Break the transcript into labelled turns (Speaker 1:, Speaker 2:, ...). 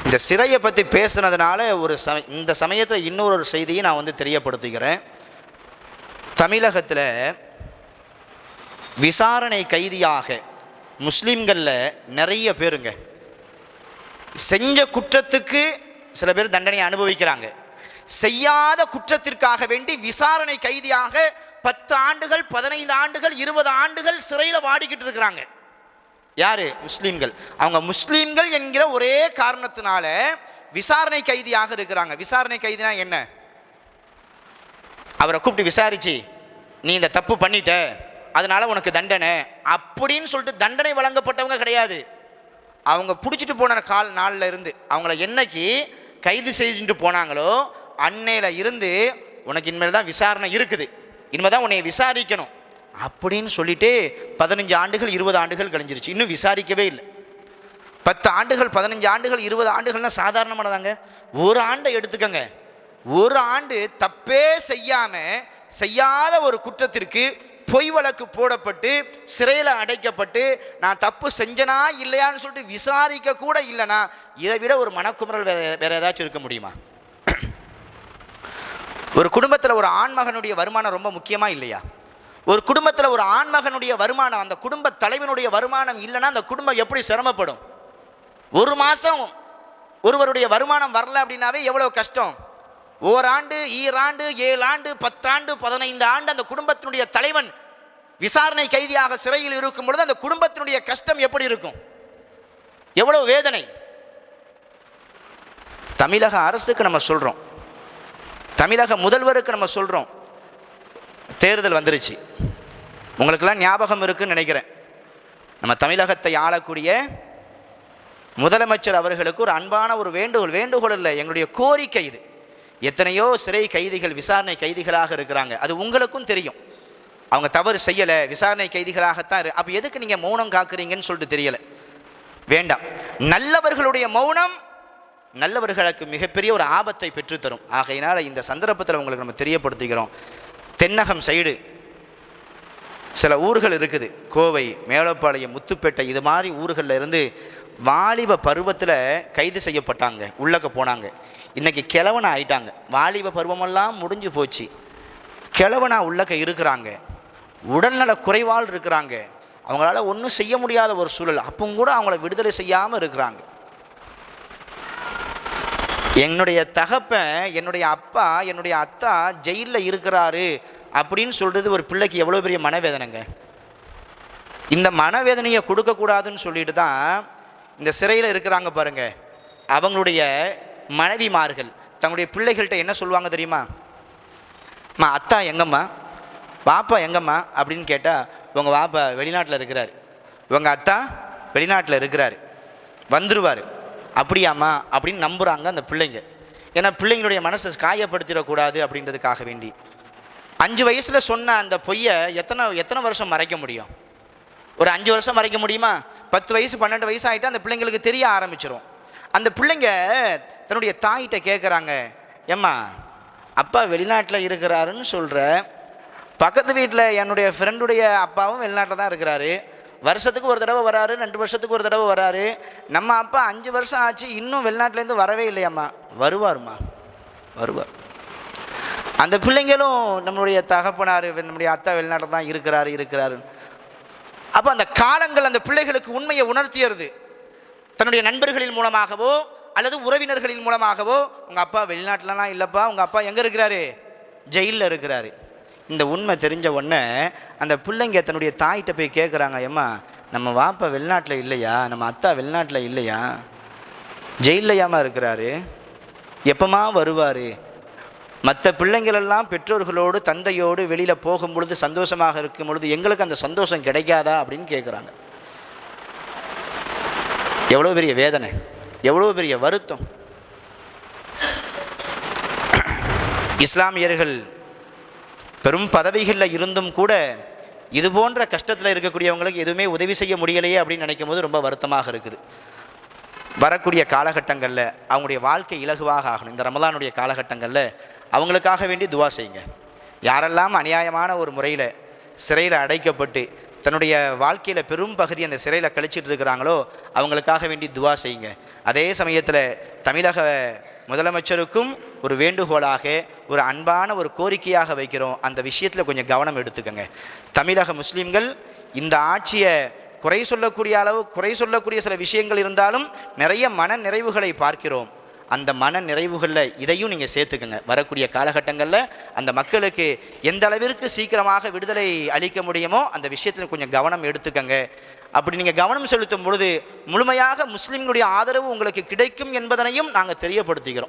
Speaker 1: இந்த சிறையை பற்றி பேசுனதுனால இந்த சமயத்தில் இன்னொரு செய்தியை நான் தெரியப்படுத்துகிறேன். தமிழகத்தில் விசாரணை கைதியாக முஸ்லீம்களில் நிறைய பேருங்க செஞ்ச குற்றத்துக்கு சில பேர் தண்டனை அனுபவிக்கிறாங்க. செய்யாத குற்றத்திற்காக வேண்டி விசாரணை கைதியாக 10 ஆண்டுகள் 15 ஆண்டுகள் 20 ஆண்டுகள் சிறையில் வாடிக்கிட்டு இருக்கிறாங்க. யாரு? முஸ்லீம்கள். அவங்க முஸ்லீம்கள் என்கிற ஒரே காரணத்தினால விசாரணை கைதியாக இருக்கிறாங்க. விசாரணை கைதினா என்ன? அவரை கூப்பிட்டு விசாரிச்சு, நீ இந்த தப்பு பண்ணிட்ட, அதனால உனக்கு தண்டனை அப்படின்னு சொல்லிட்டு தண்டனை வழங்கப்பட்டவங்க கிடையாது. அவங்க பிடிச்சிட்டு போன நாளில் இருந்து அவங்கள என்னைக்கு கைது செஞ்சுட்டு போனாங்களோ அன்னையில இருந்து உனக்கு இனிமேல் தான் விசாரணை இருக்குது, இனிமேல் தான் உன்னை விசாரிக்கணும் அப்படின்னு சொல்லிட்டு 15 ஆண்டுகள் 20 ஆண்டுகள் கழிஞ்சிருச்சு, இன்னும் விசாரிக்கவே இல்லை. 10 ஆண்டுகள் 15 ஆண்டுகள் 20 ஆண்டுகள்லாம் சாதாரணமானதாங்க. ஒரு ஆண்டை எடுத்துக்கங்க. ஒரு ஆண்டு தப்பே செய்யாத ஒரு குற்றத்திற்கு பொய் வழக்கு போடப்பட்டு சிறையில் அடைக்கப்பட்டு நான் தப்பு செஞ்சனா இல்லையான்னு சொல்லிட்டு விசாரிக்க கூட இல்லைனா இதை விட ஒரு மனக்குமுறல் வேற ஏதாச்சும் இருக்க முடியுமா? ஒரு குடும்பத்தில் ஒரு ஆண்மகனுடைய வருமானம் ரொம்ப முக்கியமா இல்லையா? ஒரு குடும்பத்தில் ஒரு ஆண்மகனுடைய வருமானம், அந்த குடும்ப தலைவனுடைய வருமானம் இல்லைன்னா அந்த குடும்பம் எப்படி சிரமப்படும்? ஒரு மாதம் ஒருவருடைய வருமானம் வரல அப்படின்னாவே எவ்வளோ கஷ்டம். ஓராண்டு, ஈராண்டு, 7 ஆண்டு, 10 ஆண்டு, 15 ஆண்டு அந்த குடும்பத்தினுடைய தலைவன் விசாரணை கைதியாக சிறையில் இருக்கும் பொழுது அந்த குடும்பத்தினுடைய கஷ்டம் எப்படி இருக்கும்? எவ்வளவு வேதனை. தமிழக அரசுக்கு நம்ம சொல்றோம், தமிழக முதல்வருக்கு நம்ம சொல்றோம், தேர்தல் வந்துருச்சு. உங்களுக்கெல்லாம் ஞாபகம் இருக்குன்னு நினைக்கிறேன். நம்ம தமிழகத்தை ஆளக்கூடிய முதலமைச்சர் அவர்களுக்கு ஒரு அன்பான ஒரு வேண்டுகோள் இல்லை, எங்களுடைய கோரிக்கை இது. எத்தனையோ சிறை கைதிகள் விசாரணை கைதிகளாக இருக்கிறாங்க, அது உங்களுக்கும் தெரியும். அவங்க தவறு செய்யலை, விசாரணை கைதிகளாகத்தான். அப்போ எதுக்கு நீங்கள் மௌனம் காக்குறீங்கன்னு சொல்லிட்டு தெரியலை. வேண்டாம். நல்லவர்களுடைய மௌனம் நல்லவர்களுக்கு மிகப்பெரிய ஒரு ஆபத்தை பெற்றுத்தரும். ஆகையினால் இந்த சந்தர்ப்பத்தில் உங்களுக்கு நம்ம தெரியப்படுத்துகிறோம். தென்னகம் சைடு சில ஊர்கள் இருக்குது, கோவை, மேலப்பாளையம், முத்துப்பேட்டை, இது மாதிரி ஊர்களில் இருந்து வாலிப பருவத்தில் கைது செய்யப்பட்டாங்க, உள்ளக்க போனாங்க. இன்றைக்கி கிழவனா ஆயிட்டாங்க. வாலிப பருவமெல்லாம் முடிஞ்சு போச்சு, கிழவனா உள்ளக்க இருக்கிறாங்க, உடல்நல குறைவால் இருக்கிறாங்க, அவங்களால ஒன்றும் செய்ய முடியாத ஒரு சூழல். அப்போ கூட அவங்கள விடுதலை செய்யாமல் இருக்கிறாங்க. என்னுடைய தகப்பன், என்னுடைய அப்பா, என்னுடைய அத்தா ஜெயிலில் இருக்கிறாரு அப்படின்னு சொல்கிறது ஒரு பிள்ளைக்கு எவ்வளோ பெரிய மனவேதனைங்க. இந்த மனவேதனையை கொடுக்கக்கூடாதுன்னு சொல்லிட்டு தான் இந்த சிறையில் இருக்கிறாங்க பாருங்க, அவங்களுடைய மனைவிமார்கள் தங்களுடைய பிள்ளைகள்கிட்ட என்ன சொல்லுவாங்க தெரியுமா? அம்மா, அத்தா எங்கம்மா, வாப்பா எங்கம்மா அப்படின்னு கேட்டால், உங்கள் வாப்பா வெளிநாட்டில் இருக்கிறார், உங்கள் அத்தா வெளிநாட்டில் இருக்கிறார், வந்துடுவார், அப்படியாம்மா அப்படின்னு நம்புகிறாங்க அந்த பிள்ளைங்க. ஏன்னா பிள்ளைங்களுடைய மனசை காயப்படுத்திடக்கூடாது அப்படின்றதுக்காக வேண்டி. 5 வயசில் சொன்ன அந்த பொய்யை எத்தனை வருஷம் மறைக்க முடியும்? ஒரு 5 வருஷம் மறைக்க முடியுமா? 10 வயசு 12 வயசு ஆகிட்டு அந்த பிள்ளைங்களுக்கு தெரிய ஆரம்பிச்சிடும். அந்த பிள்ளைங்க தன்னுடைய தாயிட்ட கேட்குறாங்க, ஏம்மா அப்பா வெளிநாட்டில் இருக்கிறாருன்னு சொல்கிற, பக்கத்து வீட்டில் என்னுடைய ஃப்ரெண்டுடைய அப்பாவும் வெளிநாட்டில் தான் இருக்கிறாரு, வருஷத்துக்கு ஒரு தடவை வராரு, 2 வருஷத்துக்கு ஒரு தடவை வராரு, நம்ம அப்பா 5 வருஷம் ஆச்சு இன்னும் வெளிநாட்டிலேருந்து வரவே இல்லையாம்மா. வருவார்மா, வருவார். அந்த பிள்ளைங்களும் நம்மளுடைய தகப்பனார், நம்முடைய அத்தா வெளிநாட்டில் தான் இருக்கிறாரு. அப்போ அந்த காலங்கள் அந்த பிள்ளைகளுக்கு உண்மையை உணர்த்தியது. தன்னுடைய நண்பர்களின் மூலமாகவோ அல்லது உறவினர்களின் மூலமாகவோ, உங்கள் அப்பா வெளிநாட்டிலலாம் இல்லைப்பா, உங்கள் அப்பா எங்கே இருக்கிறாரு? ஜெயிலில் இருக்கிறாரு. இந்த உண்மை தெரிஞ்ச உடனே அந்த பிள்ளைங்க தன்னுடைய தாயிட்ட போய் கேட்குறாங்க, ஏம்மா நம்ம வாப்பா வெளிநாட்டில் இல்லையா, நம்ம அத்தா வெளிநாட்டில் இல்லையா, ஜெயிலையாமா இருக்கிறாரு, எப்பமா வருவார்? மற்ற பிள்ளைங்களெல்லாம் பெற்றோர்களோடு தந்தையோடு வெளியில் போகும் பொழுது சந்தோஷமாக இருக்கும் பொழுது எங்களுக்கு அந்த சந்தோஷம் கிடைக்காதா அப்படின்னு கேட்குறாங்க. எவ்வளோ பெரிய வேதனை, எவ்வளோ பெரிய வருத்தம். இஸ்லாமியர்கள் பெரும் பதவிகளில் இருந்தும் கூட இது போன்ற கஷ்டத்தில் இருக்கக்கூடியவங்களுக்கு எதுவுமே உதவி செய்ய முடியலையே அப்படின்னு நினைக்கும் போது ரொம்ப வருத்தமாக இருக்குது. வரக்கூடிய காலகட்டங்களில் அவங்களுடைய வாழ்க்கை இலகுவாக ஆகணும். இந்த ரமலானுடைய காலகட்டங்களில் அவங்களுக்காக வேண்டி துவா செய்யுங்க. யாரெல்லாம் அநியாயமான ஒரு முறையில் சிறையில் அடைக்கப்பட்டு தன்னுடைய வாழ்க்கையில் பெரும் பகுதி அந்த சிறையில் கழிச்சிட்டு இருக்கிறாங்களோ அவங்களுக்காக வேண்டி துவா செய்யுங்க. அதே சமயத்தில் தமிழக முதலமைச்சருக்கும் ஒரு வேண்டுகோளாக, ஒரு அன்பான ஒரு கோரிக்கையாக வைக்கிறோம். அந்த விஷயத்தில் கொஞ்சம் கவனம் எடுத்துக்கங்க. தமிழக முஸ்லீம்கள் இந்த ஆட்சியை குறை சொல்லக்கூடிய சில விஷயங்கள் இருந்தாலும் நிறைய மன நிறைவுகளை பார்க்கிறோம். அந்த மன நிறைவுகளில் இதையும் நீங்கள் சேர்த்துக்கங்க. வரக்கூடிய காலகட்டங்களில் அந்த மக்களுக்கு எந்த அளவிற்கு சீக்கிரமாக விடுதலை அளிக்க முடியுமோ அந்த விஷயத்தில் கொஞ்சம் கவனம் எடுத்துக்கங்க. அப்படி நீங்கள் கவனம் செலுத்தும் பொழுது முழுமையாக முஸ்லீம்களுடைய ஆதரவு உங்களுக்கு கிடைக்கும் என்பதனையும் நாங்கள் தெரியப்படுத்துகிறோம்.